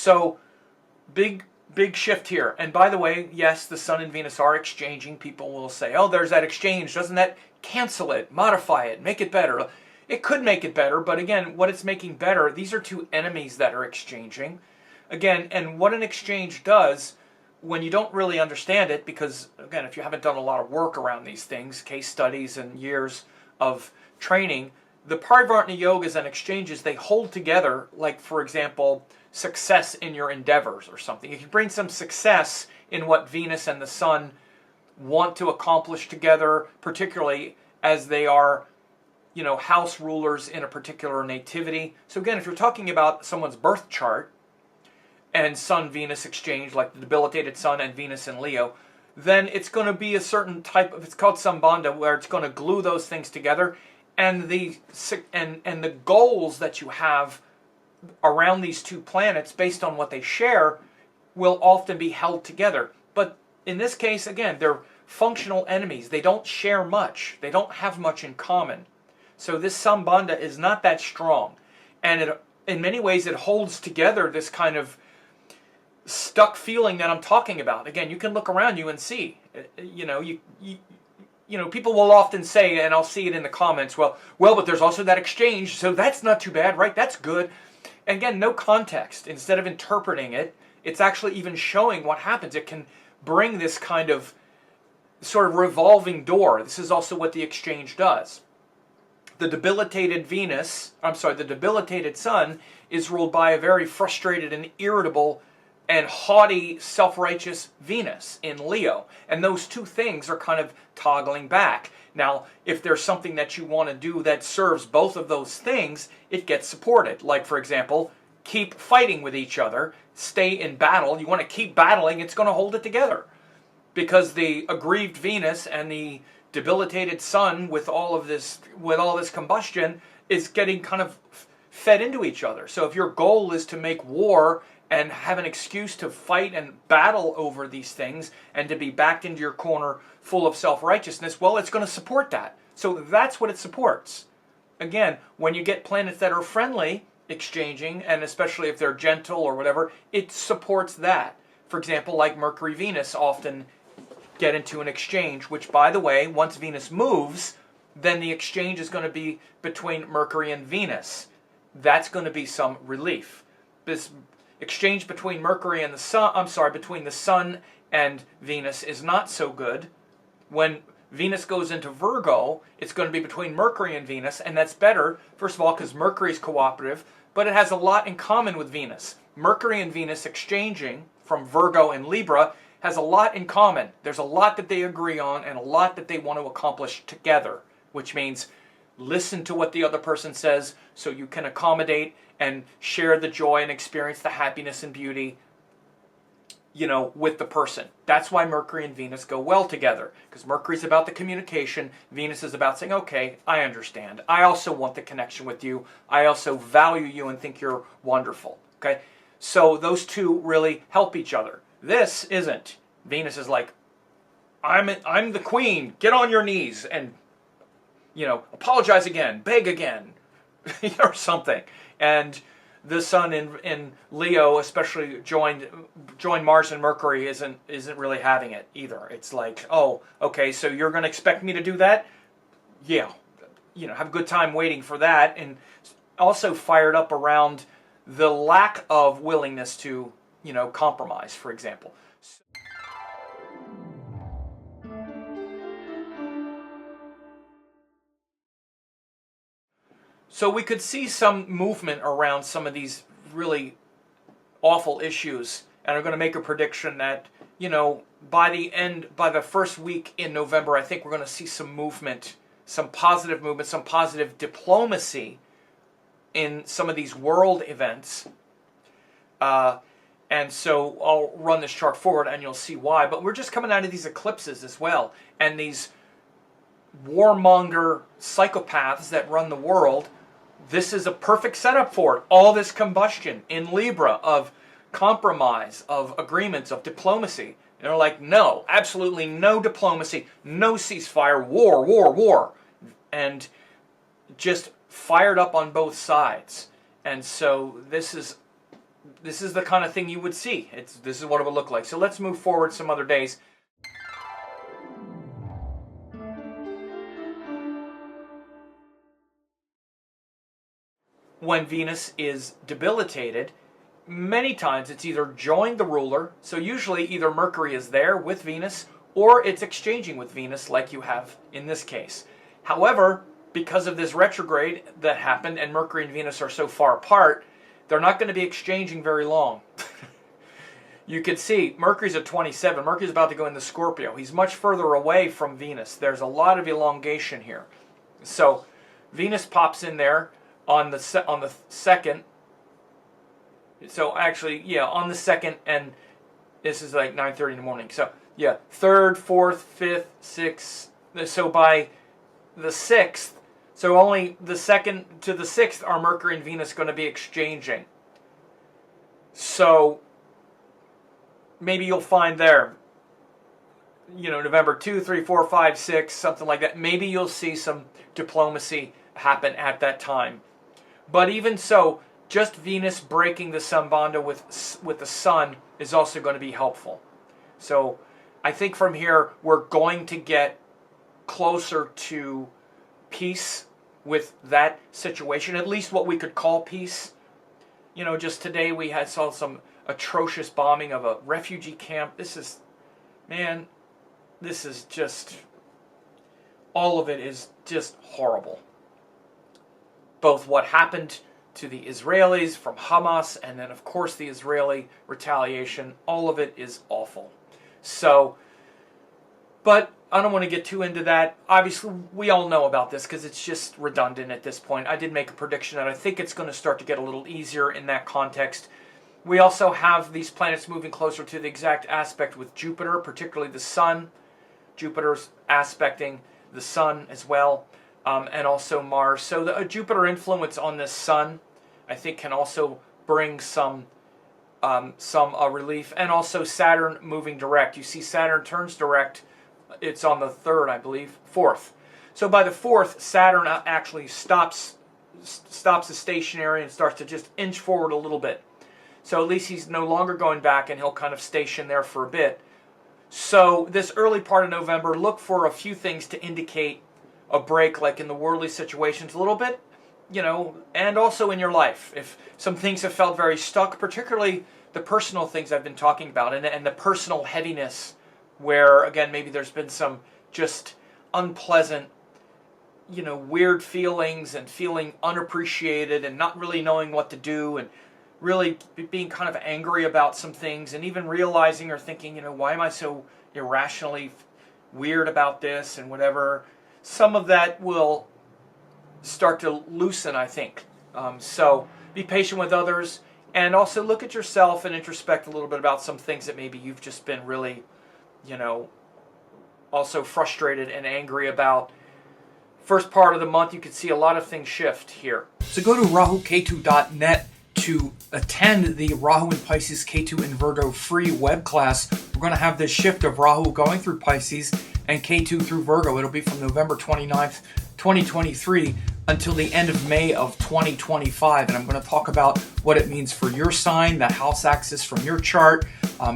So big shift here. And by the way, yes, the Sun and Venus are exchanging. People will say, oh, there's that exchange. Doesn't that cancel it, modify it, make it better? It could make it better, but again, what it's making better, these are two enemies that are exchanging. Again, and what an exchange does, when you don't really understand it, because again, if you haven't done a lot of work around these things, case studies and years of training, the Parivartana yogas and exchanges, they hold together, like for example, success in your endeavors or something. If you bring some success in what Venus and the Sun want to accomplish together, particularly as they are, you know, house rulers in a particular nativity. So again, if you're talking about someone's birth chart and Sun-Venus exchange, like the debilitated Sun and Venus in Leo, then it's going to be a certain type of, it's called Sambandha, where it's going to glue those things together, and the goals that you have around these two planets based on what they share will often be held together. But in this case, again, they're functional enemies. They don't share much. They don't have much in common. So this Sambandha is not that strong. And in many ways, it holds together this kind of stuck feeling that I'm talking about. Again, you can look around you and see, you know, people will often say, and I'll see it in the comments, well, but there's also that exchange, so that's not too bad, right? That's good. And again, no context. Instead of interpreting it, it's actually even showing what happens. It can bring this kind of sort of revolving door. This is also what the exchange does. The debilitated the debilitated Sun is ruled by a very frustrated and irritable and haughty, self-righteous Venus in Leo. And those two things are kind of toggling back. Now, if there's something that you want to do that serves both of those things, it gets supported. Like, for example, keep fighting with each other, stay in battle. You want to keep battling, it's going to hold it together. Because the aggrieved Venus and the debilitated Sun with all this combustion is getting kind of fed into each other. So if your goal is to make war and have an excuse to fight and battle over these things and to be backed into your corner full of self-righteousness, well, it's going to support that. So that's what it supports. Again, when you get planets that are friendly, exchanging, and especially if they're gentle or whatever, it supports that. For example, like Mercury, Venus often get into an exchange, which, by the way, once Venus moves, then the exchange is going to be between Mercury and Venus. That's going to be some relief. This exchange between Mercury and the Sun, between the Sun and Venus is not so good. When Venus goes into Virgo, it's going to be between Mercury and Venus, and that's better, first of all, because Mercury is cooperative, but it has a lot in common with Venus. Mercury and Venus exchanging from Virgo and Libra has a lot in common. There's a lot that they agree on and a lot that they want to accomplish together, which means listen to what the other person says so you can accommodate and share the joy and experience the happiness and beauty, you know, with the person. That's why Mercury and Venus go well together, because Mercury's about the communication, Venus is about saying, okay, I understand. I also want the connection with you. I also value you and think you're wonderful. Okay? So those two really help each other. This isn't. Venus is like, I'm the queen. Get on your knees and, you know, apologize again, beg again, or something. And the Sun in Leo, especially joined Mars and Mercury, isn't really having it either. It's like, oh, okay, so you're going to expect me to do that? Yeah, you know, have a good time waiting for that. And also fired up around the lack of willingness to, you know, compromise, for example. So we could see some movement around some of these really awful issues, and I'm going to make a prediction that, you know, by the first week in November, I think we're going to see some movement, some positive diplomacy in some of these world events. And so I'll run this chart forward and you'll see why. But we're just coming out of these eclipses as well, and these warmonger psychopaths that run the world. This is a perfect setup for it. All this combustion in Libra of compromise, of agreements, of diplomacy. And they're like, no, absolutely no diplomacy, no ceasefire, war, war, war. And just fired up on both sides. And so this is this is the kind of thing you would see. This is what it would look like. So let's move forward some other days. When Venus is debilitated, many times it's either joined the ruler, so usually either Mercury is there with Venus, or it's exchanging with Venus like you have in this case. However, because of this retrograde that happened and Mercury and Venus are so far apart, they're not going to be exchanging very long. You could see Mercury's at 27. Mercury's about to go into Scorpio. He's much further away from Venus. There's a lot of elongation here. So Venus pops in there on the second. So actually, yeah, on the second, and this is like 9:30 in the morning. So yeah, 3rd, 4th, 5th, 6th. So by the 6th, so only the 2nd to the 6th are Mercury and Venus going to be exchanging. So maybe you'll find there, November 2, 3, 4, 5, 6, something like that. Maybe you'll see some diplomacy happen at that time. But even so, just Venus breaking the Sambandha with the Sun is also going to be helpful. So I think from here we're going to get closer to peace with that situation, at least what we could call peace. Just today we saw some atrocious bombing of a refugee camp. This is just, all of it is just horrible. Both what happened to the Israelis from Hamas, and then of course the Israeli retaliation, all of it is awful. So, but I don't want to get too into that. Obviously, we all know about this because it's just redundant at this point. I did make a prediction that I think it's going to start to get a little easier in that context. We also have these planets moving closer to the exact aspect with Jupiter, particularly the Sun. Jupiter's aspecting the Sun as well, and also Mars. So the Jupiter influence on this Sun, I think, can also bring some relief. And also Saturn moving direct. You see Saturn turns direct. It's on the 3rd, I believe, 4th. So by the 4th, Saturn actually stops the stationary and starts to just inch forward a little bit. So at least he's no longer going back, and he'll kind of station there for a bit. So this early part of November, look for a few things to indicate a break, like in the worldly situations a little bit, and also in your life. If some things have felt very stuck, particularly the personal things I've been talking about, and the personal heaviness, where, again, maybe there's been some just unpleasant, weird feelings and feeling unappreciated and not really knowing what to do and really being kind of angry about some things, and even realizing or thinking, why am I so irrationally weird about this and whatever. Some of that will start to loosen, I think. So be patient with others, and also look at yourself and introspect a little bit about some things that maybe you've just been really, also frustrated and angry about. First part of the month, you can see a lot of things shift here. So go to rahuketu.net to attend the Rahu and Pisces Ketu in Virgo free web class. We're going to have this shift of Rahu going through Pisces and Ketu through Virgo. It'll be from November 29th, 2023 until the end of May of 2025. And I'm going to talk about what it means for your sign, the house axis from your chart,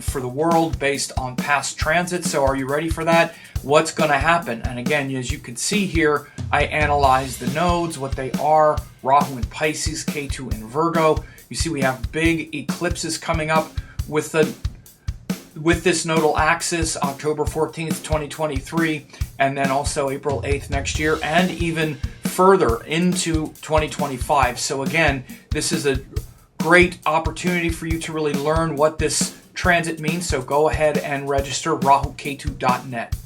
for the world based on past transits. So are you ready for that? What's going to happen? And again, as you can see here, I analyze the nodes, what they are, Rahu in Pisces, Ketu in Virgo. You see we have big eclipses coming up with this nodal axis, October 14th, 2023, and then also April 8th next year, and even further into 2025. So again, this is a great opportunity for you to really learn what this transit means. So go ahead and register rahuketu.net.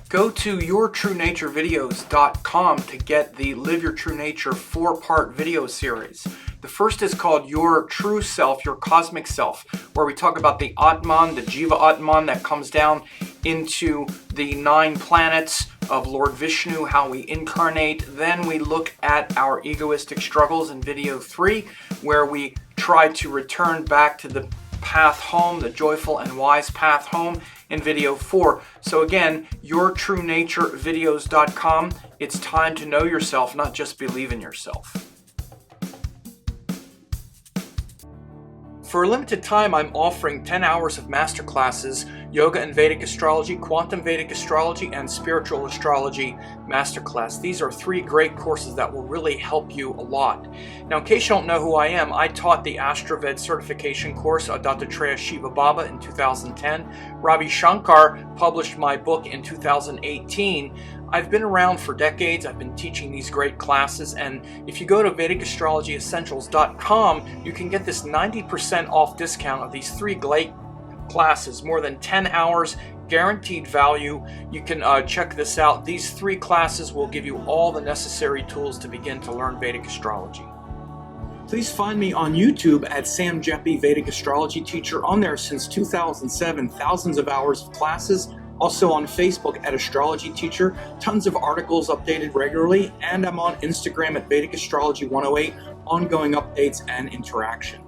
Go to yourtruenaturevideos.com to get the Live Your True Nature 4-part video series. The first is called Your True Self, Your Cosmic Self, where we talk about the Atman, the Jiva Atman that comes down into the 9 planets of Lord Vishnu, how we incarnate. Then we look at our egoistic struggles in video 3, where we try to return back to the path home, the joyful and wise path home, in video 4. So again, yourtruenaturvideos.com. It's time to know yourself, not just believe in yourself. For a limited time, I'm offering 10 hours of masterclasses, Yoga and Vedic Astrology, Quantum Vedic Astrology, and Spiritual Astrology Masterclass. These are 3 great courses that will really help you a lot. Now, in case you don't know who I am, I taught the AstroVed certification course, Dattatreya Shiva Baba, in 2010. Ravi Shankar published my book in 2018. I've been around for decades. I've been teaching these great classes, and if you go to VedicAstrologyEssentials.com, you can get this 90% off discount of these 3 great classes, more than 10 hours, guaranteed value. You can check this out. These 3 classes will give you all the necessary tools to begin to learn Vedic astrology. Please find me on YouTube at Sam Jeppy, Vedic Astrology Teacher. On there since 2007, thousands of hours of classes. Also on Facebook at Astrology Teacher, tons of articles updated regularly, and I'm on Instagram at Vedic Astrology 108, ongoing updates and interaction.